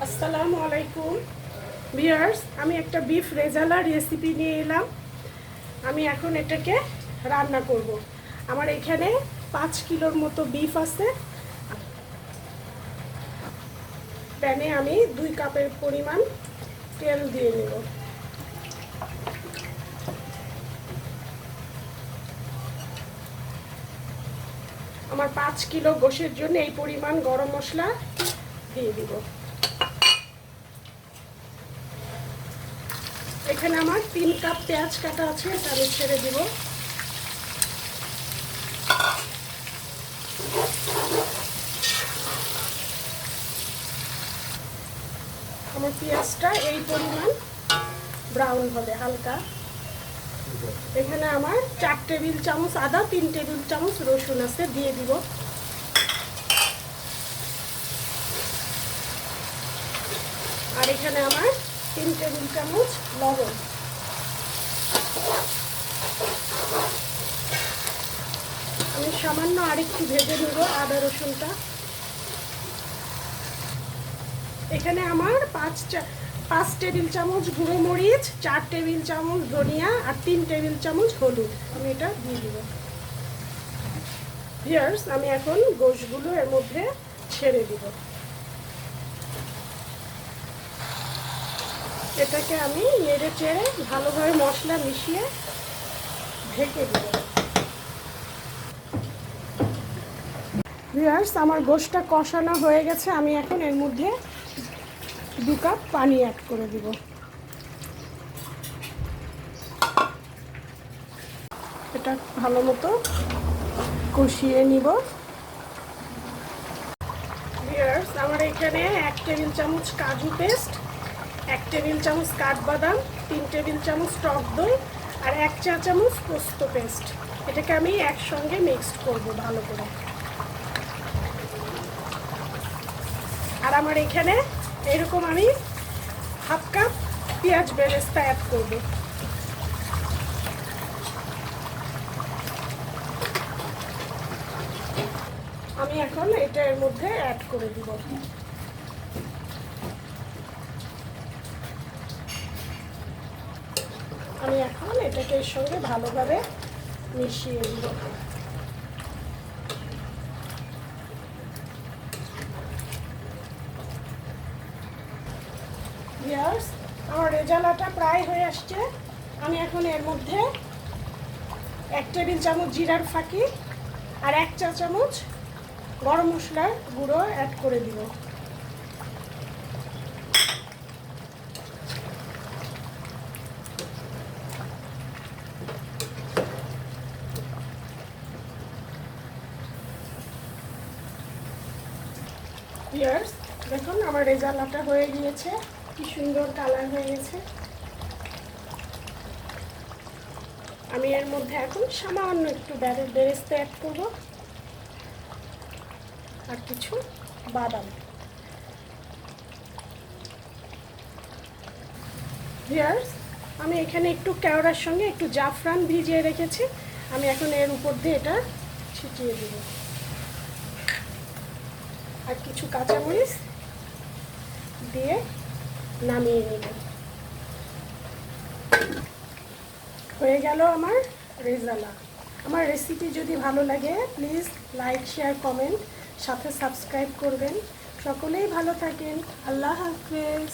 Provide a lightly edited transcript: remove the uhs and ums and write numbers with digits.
আসসালামু আলাইকুম ভিউয়ার্স, আমি একটা বিফ রেজালা রেসিপি নিয়ে এলাম। আমি এখন এটাকে রান্না করব। আমার এখানে 5 কিলোর মতো বিফ আছে। প্যানে আমি 2 কাপের পরিমাণ তেল দিয়ে নেব। আমার 5 কিলো গোশের জন্য এই পরিমাণ গরম মশলা দিয়ে দিব। এখানে আমার 3 কাপ পেঁয়াজ কাটা আছে, এটা আমি ছেড়ে দিব। আমার পেঁয়াজটা এই পরিমাণ ব্রাউন হবে হালকা। এখানে আমার 4 টেবিল চামচ আদা, 3 টেবিল চামচ রসুন আছে, দিয়ে দিব। আর এখানে আমার 3 টেবিল চামচ লবণ। আমি সামান্য আরেকটু ভেজে নেব আদা রসুনটা। এখানে আমার 5 টেবিল চামচ গুঁড়ো মরিচ, 4 টেবিল চামচ ধনিয়া আর 3 টেবিল চামচ হলুদ আমি এটা দিয়ে দিব। ভিউয়ার্স, আমি এখন গোশগুলো এর মধ্যে ছেড়ে দিব। এটাকে আমি নেড়ে চেড়ে ভালোভাবে মশলা মিশিয়ে ঢেকে দিব। ভিউয়ার্স, আমার গোশটা কষানো হয়ে গেছে। আমি এখন এর মধ্যে 2 কাপ পানি অ্যাড করে দিব। এটা ভালো মতো কষিয়ে নিব। ভিউয়ার্স, আমার এখানে 1 টেবিল চামচ কাজু পেস্ট, 1 টেবিল চামচ কাঠবাদাম, 3 টেবিল চামচ টক দই আর 1 চা চামচ পোস্ত পেস্ট। এটাকে আমি একসঙ্গে মিক্সড করব ভালো করে। আর আমার এখানে এরকম আমি হাফ কাপ পেঁয়াজ বেরেস্তা অ্যাড করব। আমি এখন এটা এর মধ্যে অ্যাড করে দিব। আমি এখন এটাকে এর সঙ্গে ভালোভাবে মিশিয়ে দিব। ভিউয়ার্স, আমার রেজালাটা প্রায় হয়ে আসছে। আমি এখন এর মধ্যে 1 টেবিল চামচ জিরার ফাঁকি আর 1 চা চামচ গরম মশলার গুঁড়ো অ্যাড করে দিব। ভিউয়ার্স, দেখুন আমার রেজালাটা হয়ে গিয়েছে, কি সুন্দর কালার হয়ে গেছে। আমি এর মধ্যে এখন সামান্য একটু বেরেস্তা অ্যাড করব আর কিছু বাদাম। ভিউয়ার্স, আমি এখানে একটু কেওড়ার সঙ্গে একটু জাফরান ভিজিয়ে রেখেছি। আমি এখন এর উপর দিয়ে এটা ছিটিয়ে দেব। আর কিছু কাঁচামরিচ দিয়ে নামিয়ে নেব। হয়ে গেল আমার রেজালা। আমার রেসিপি যদি ভালো লাগে প্লিজ লাইক, শেয়ার, কমেন্ট, সাথে সাবস্ক্রাইব করবেন। সকলেই ভালো থাকেন। আল্লাহ হাফেজ।